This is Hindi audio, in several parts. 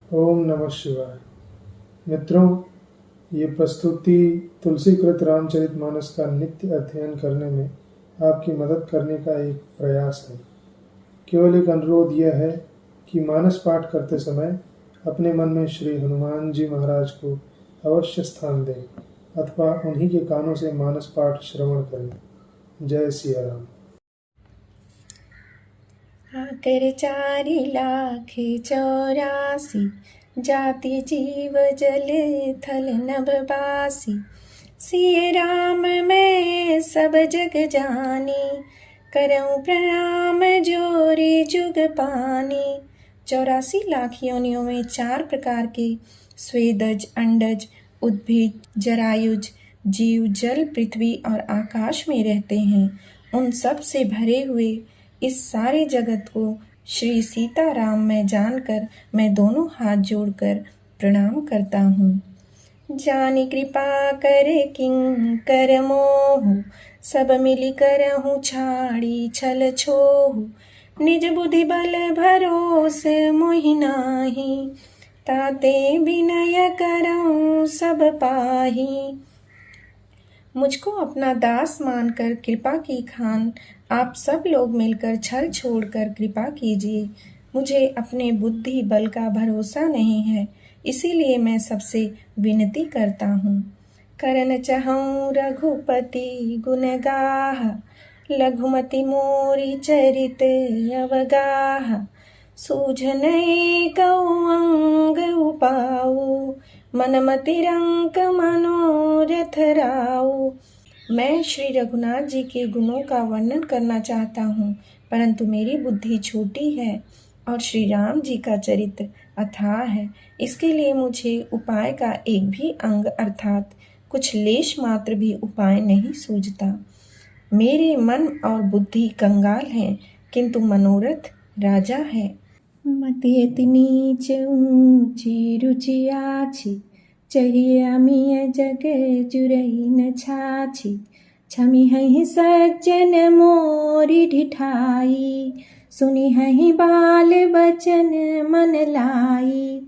ओम नमः शिवाय। मित्रों, ये प्रस्तुति तुलसीकृत रामचरितमानस का नित्य अध्ययन करने में आपकी मदद करने का एक प्रयास है। केवल एक अनुरोध यह है कि मानस पाठ करते समय अपने मन में श्री हनुमान जी महाराज को अवश्य स्थान दें अथवा उन्हीं के कानों से मानस पाठ श्रवण करें। जय सिया राम। आकर 4,84,00,000 जाति जीव जल थल नभ बासी। सिय राम मैं सब जग जानी, करऊं प्रणाम जोरी जुग पानी। 84 लाख योनियों में 4 प्रकार के स्वेदज, अंडज, उद्भिज, जरायुज जीव जल, पृथ्वी और आकाश में रहते हैं। उन सब से भरे हुए इस सारे जगत को श्री सीताराम में जानकर मैं दोनों हाथ जोड़कर प्रणाम करता हूँ। जानी कृपा करे किंकर मोहु, सब मिली करहूँ छाड़ी छल छोहु। निज बुद्धि बल भरोसे मोहि नाही, ताते विनय करऊँ सब पाही। मुझको अपना दास मानकर कृपा की खान आप सब लोग मिलकर छल छोड़कर कृपा कीजिए। मुझे अपने बुद्धि बल का भरोसा नहीं है, इसीलिए मैं सबसे विनती करता हूँ। करन चहऊँ रघुपति गुण गाह, लघुमति मोरी चरित अवगाह। सूझन एकऊ अंग उपाऊ, मनमति रंक मनोरथ राऊ। मैं श्री रघुनाथ जी के गुणों का वर्णन करना चाहता हूँ, परंतु मेरी बुद्धि छोटी है और श्री राम जी का चरित्र अथाह है। इसके लिए मुझे उपाय का एक भी अंग अर्थात कुछ लेश मात्र भी उपाय नहीं सूझता। मेरे मन और बुद्धि कंगाल हैं, किंतु मनोरथ राजा है। मति अति नीच ऊंची रुचि आछि, चाहिए अमिय जग जुरई न छाछी। छमी हहि सज्जन मोरी ढिठाई, सुनी हहि बाल बचन मन लाई।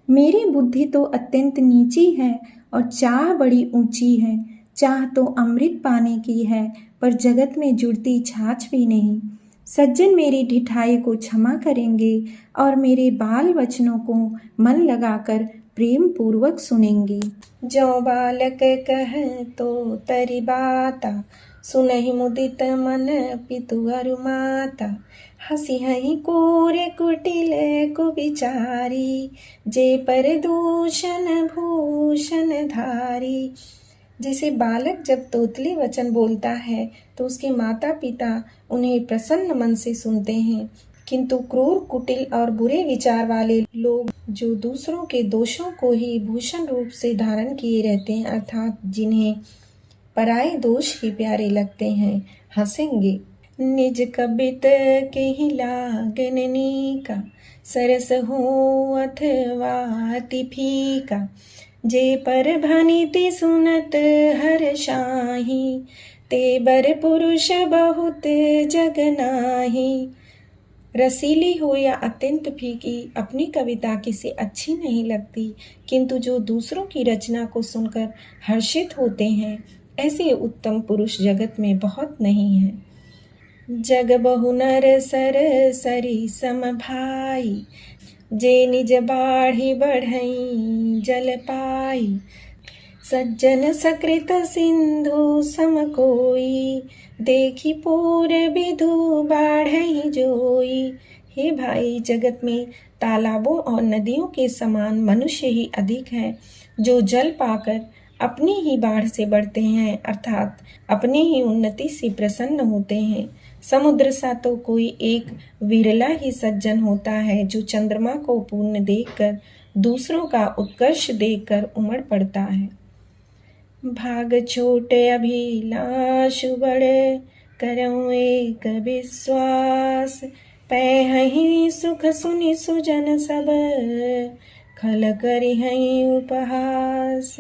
मेरी बुद्धि तो अत्यंत नीची है और चाह बड़ी ऊंची है। चाह तो अमृत पाने की है, पर जगत में जुड़ती छाछ भी नहीं। सज्जन मेरी ढिठाई को क्षमा करेंगे और मेरे बाल वचनों को मन लगाकर प्रेम पूर्वक सुनेंगे। जो बालक कह तो तरि बाता, सुनहि मुदित मन पितु अरु माता। हसी हही कोरे कुटिल कुविचारी, जे पर दूषण भूषण धारी। जैसे बालक जब तोतली वचन बोलता है तो उसके माता पिता उन्हें प्रसन्न मन से सुनते हैं, किंतु क्रूर, कुटिल और बुरे विचार वाले लोग जो दूसरों के दोषों को ही भूषण रूप से धारण किए रहते हैं, अर्थात जिन्हें पराये दोष ही प्यारे लगते हैं, हंसेंगे। निज कबित के ही लागन नीका, सरस हो अथवा अति फीका। जे पर भनिति सुनत हर शाही, ते बर पुरुष बहुत जग नाही। रसीली हो या अत्यंत फीकी, अपनी कविता किसी अच्छी नहीं लगती, किंतु जो दूसरों की रचना को सुनकर हर्षित होते हैं, ऐसे उत्तम पुरुष जगत में बहुत नहीं है। जग बहु नर सर सरी सम भाई, जे निज बाढ़ी बढ़ई जल पाई। सज्जन सकृत सिंधु सम कोई, देखी पूर विधु बाढ़ई जोई। हे भाई, जगत में तालाबों और नदियों के समान मनुष्य ही अधिक है, जो जल पाकर अपनी ही बाढ़ से बढ़ते हैं, अर्थात अपनी ही उन्नति से प्रसन्न होते हैं। समुद्र सा तो कोई एक विरला ही सज्जन होता है, जो चंद्रमा को पूर्ण देखकर दूसरों का उत्कर्ष देखकर उमड़ पड़ता है। भाग छोटे अभिलाष बड़े, करऊं एक विश्वास। पैहि सुख सुनि सुजन सब, खल करि हई उपहास।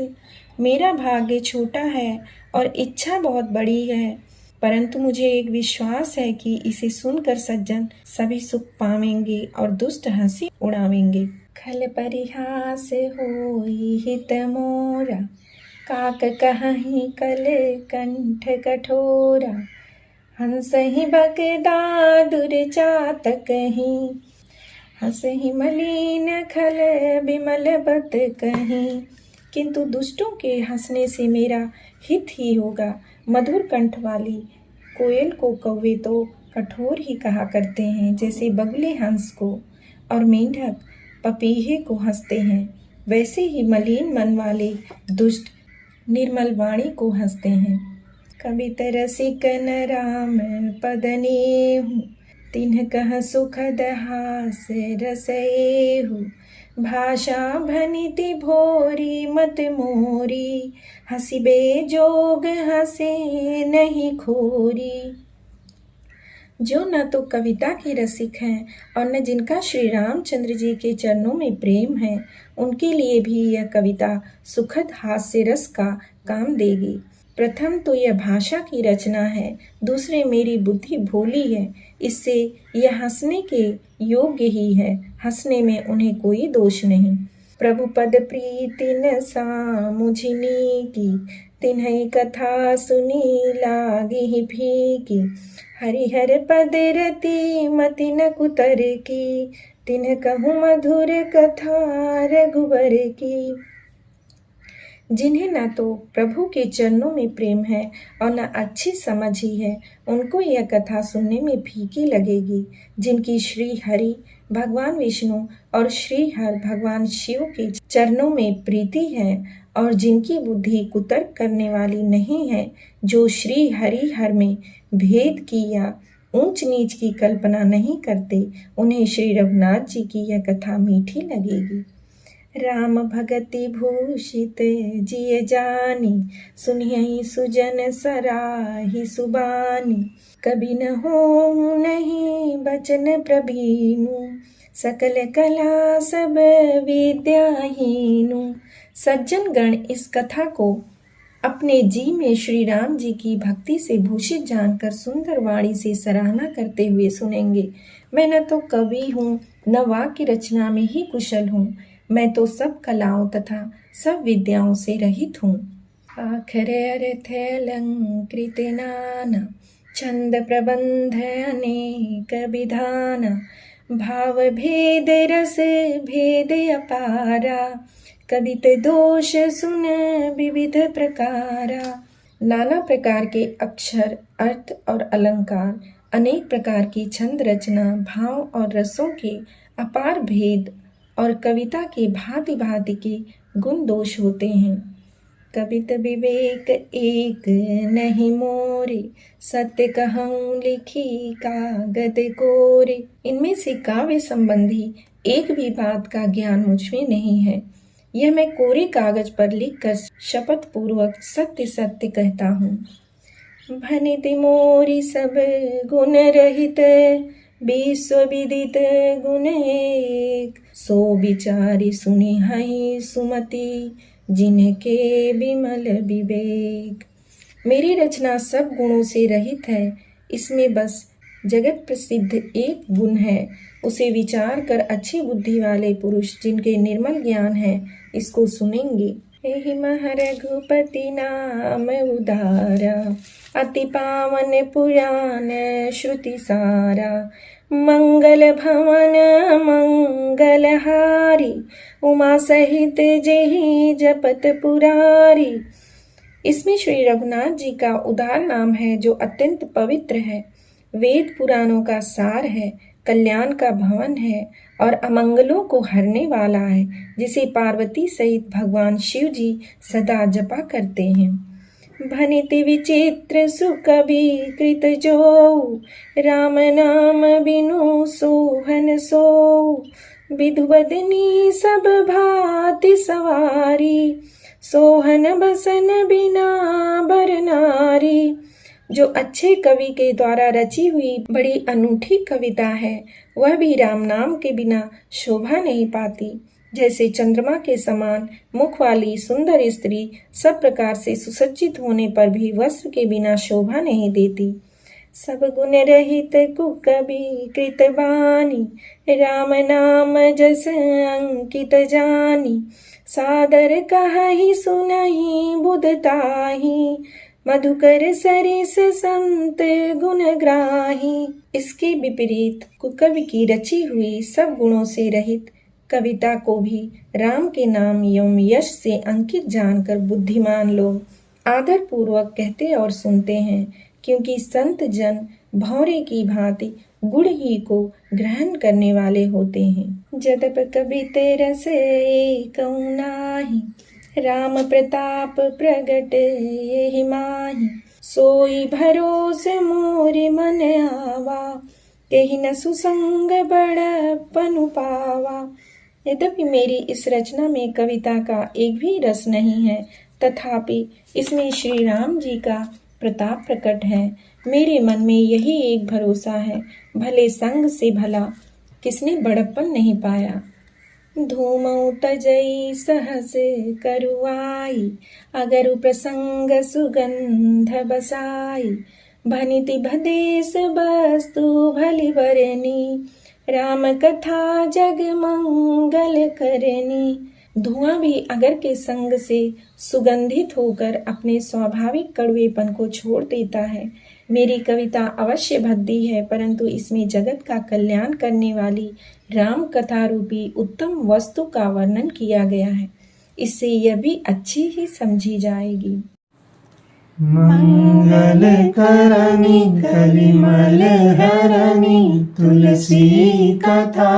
मेरा भाग्य छोटा है और इच्छा बहुत बड़ी है, परंतु मुझे एक विश्वास है कि इसे सुनकर सज्जन सभी सुख पावेंगे और दुष्ट हंसी उड़ावेंगे। खल परिहास होई हित मोरा, काक कहहि कल कंठ कठोरा, हंसहि बगदादुर चातकहि, हंसहि मलिन खल बिमल बत कहीं। किंतु दुष्टों के हंसने से मेरा हित ही होगा। मधुर कंठ वाली कोयल को कौवे तो कठोर ही कहा करते हैं, जैसे बगुले हंस को और मेंढक पपीहे को हंसते हैं, वैसे ही मलिन मन वाले दुष्ट निर्मल वाणी को हंसते हैं। कवित रसिक न राम पद नेहु, तिन्ह कह सुखद हास रसएहु, भाषा भनिति भोरी मत मोरी, हंसिबे जोग हंसे नहीं खोरी। जो न तो कविता के रसिक हैं और न जिनका श्री रामचंद्र जी के चरणों में प्रेम है, उनके लिए भी यह कविता सुखद हास्य रस का काम देगी। प्रथम तो यह भाषा की रचना है, दूसरे मेरी बुद्धि भोली है, इससे यह हंसने के योग्य ही है। हंसने में उन्हें कोई दोष नहीं। प्रभु पद प्रीति न सामुझिनी की, तिन्है कथा सुनी लागी फीकी, हरिहर पद रति मति न कुतर की, तिन्ह कहूँ मधुर कथा रघुबर की। जिन्हें न तो प्रभु के चरणों में प्रेम है और न अच्छी समझ ही है, उनको यह कथा सुनने में फीकी लगेगी। जिनकी श्री हरि भगवान विष्णु और श्री हर भगवान शिव के चरणों में प्रीति है और जिनकी बुद्धि कुतर्क करने वाली नहीं है, जो श्री हरि हर में भेद की या ऊंच नीच की कल्पना नहीं करते, उन्हें श्री रघुनाथ जी की यह कथा मीठी लगेगी। राम भगति भूषित जिय जानी, सुनियहि सुजन सराहि सुबानी, कभी न हो नहीं बचन प्रभीनु, सकल कला सब विद्याहीनु। सज्जन गण इस कथा को अपने जी में श्री राम जी की भक्ति से भूषित जानकर सुंदर वाणी से सराहना करते हुए सुनेंगे। मैं न तो कवि हूँ, न वाक्य रचना में ही कुशल हूँ, मैं तो सब कलाओं तथा सब विद्याओं से रहित हूँ। आखर अर्थ अलंकृत नाना, छंद प्रबंध अनेक विधाना, भाव भेद रस भेद अपारा, कवित दोष सुन विविध प्रकारा। नाना प्रकार के अक्षर, अर्थ और अलंकार, अनेक प्रकार की छंद रचना, भाव और रसों के अपार भेद और कविता के भांति भांति के गुण दोष होते हैं। कवित विवेक एक नहीं मोरे, सत्य कहूँ लिखी कागद कोरे। इनमें से काव्य संबंधी एक भी बात का ज्ञान मुझमें नहीं है, यह मैं कोरे कागज पर लिखकर शपथ पूर्वक सत्य सत्य कहता हूँ। भनित मोरी सब गुण रहित, विश्व विदित गुण एक, सो विचारी सुनि हई सुमति, जिनके विमल विवेक। मेरी रचना सब गुणों से रहित है, इसमें बस जगत प्रसिद्ध एक गुण है, उसे विचार कर अच्छी बुद्धि वाले पुरुष जिनके निर्मल ज्ञान है, इसको सुनेंगे। एहि मह रघुपति नाम उदारा, अति पावन पुराण श्रुति सारा, मंगल भवन मंगलहारी, उमा सहित जेहि जपत पुरारी। इसमें श्री रघुनाथ जी का उदार नाम है जो अत्यंत पवित्र है, वेद पुराणों का सार है, कल्याण का भवन है और अमंगलों को हरने वाला है, जिसे पार्वती सहित भगवान शिव जी सदा जपा करते हैं। भनित विचित्र सुकवि कृत जो, राम नाम बिनु सोहन सो, विधु बदनी सब भांति सवारी, सोहन बसन बिना बर नारी। जो अच्छे कवि के द्वारा रची हुई बड़ी अनूठी कविता है, वह भी राम नाम के बिना शोभा नहीं पाती। जैसे चंद्रमा के समान मुख वाली सुंदर स्त्री सब प्रकार से सुसज्जित होने पर भी वस्त्र के बिना शोभा नहीं देती। सब गुण रहित कुकवि कृतबानी, राम नाम जस अंकित जानी। सादर कहहि सुनहि बुधताहि, मधुकर सरिस संत गुण ग्राही। इसके विपरीत कुकवि की रची हुई सब गुणों से रहित कविता को भी राम के नाम एवं यश से अंकित जानकर बुद्धिमान लोग आदर पूर्वक कहते और सुनते हैं, क्योंकि संत जन भौरे की भांति गुण ही को ग्रहण करने वाले होते हैं। जदप कबित रस एकौ नाहि, राम प्रताप प्रगट एहि माहि। सोई भरोस मोरे मन आवा, केहि न सुसंग बड़पनु पावा। यद्यपि मेरी इस रचना में कविता का एक भी रस नहीं है, तथापि इसमें श्री राम जी का प्रताप प्रकट है। मेरे मन में यही एक भरोसा है, भले संग से भला किसने बड़प्पन नहीं पाया। धूमौ तजई सहस करुआई, अगरु प्रसंग सुगंध बसाई। भनिति भदेश वस्तु भली बरनी, राम कथा जग मंगल करनी। धुआं भी अगर के संग से सुगंधित होकर अपने स्वाभाविक कड़वेपन को छोड़ देता है। मेरी कविता अवश्य भद्दी है, परंतु इसमें जगत का कल्याण करने वाली राम कथा रूपी उत्तम वस्तु का वर्णन किया गया है। इससे यह भी अच्छी ही समझी जाएगी। मंगल करनी कलिमल हरनी, तुलसी कथा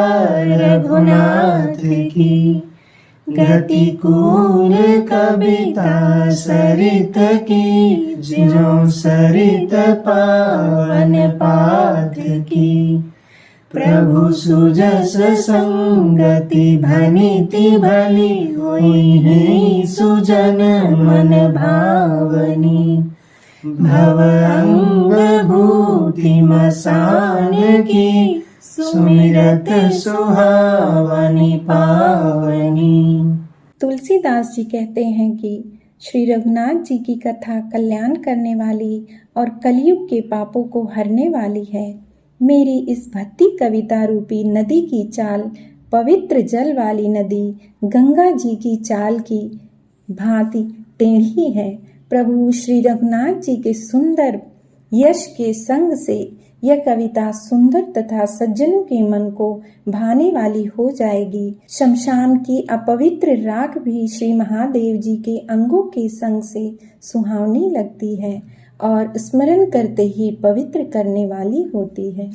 रघुनाथ की। गति कूल कविता सरित की, ज्यों सरित पावन पाथ की। प्रभु सुजस संगति भनिति भली, होई सुजन मन भावनी। भव अंग भूति मसान की, सुमिरत सुहावनी पावनी। तुलसीदास जी कहते हैं कि श्री रघुनाथ जी की कथा कल्याण करने वाली और कलयुग के पापों को हरने वाली है। मेरी इस भक्ति कविता रूपी नदी की चाल पवित्र जल वाली नदी गंगा जी की चाल की भांति टेढ़ी है। प्रभु श्री रघुनाथ जी के सुंदर यश के संग से यह कविता सुंदर तथा सज्जनों के मन को भाने वाली हो जाएगी। शमशान की अपवित्र राख भी श्री महादेव जी के अंगों के संग से सुहावनी लगती है और स्मरण करते ही पवित्र करने वाली होती है।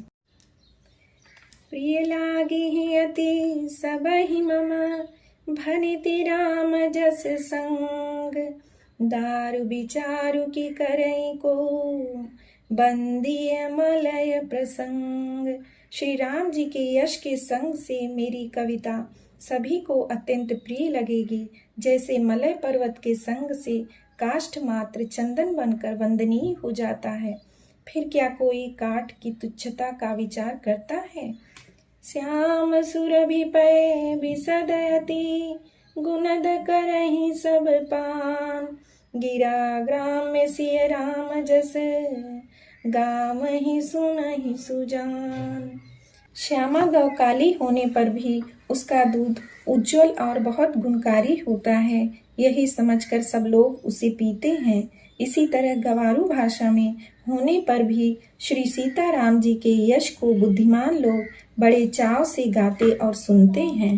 प्रिय लागे ही अति सबहि मम, भनिति राम जस संग। दारु विचारु की करई को, बंदी मलय प्रसंग। श्री राम जी के यश के संग से मेरी कविता सभी को अत्यंत प्रिय लगेगी, जैसे मलय पर्वत के संग से काष्ठ मात्र चंदन बनकर वंदनीय हो जाता है। फिर क्या कोई काठ की तुच्छता का विचार करता है। श्याम सुरभि पै बिसदयति, गुणद करहि सब पान। गिरा ग्राम में सिय राम जस, गावहि सुनहि सुजान। श्यामा गौ काली होने पर भी उसका दूध उज्जवल और बहुत गुणकारी होता है, यही समझकर सब लोग उसे पीते हैं। इसी तरह गवारू भाषा में होने पर भी श्री सीताराम जी के यश को बुद्धिमान लोग बड़े चाव से गाते और सुनते हैं।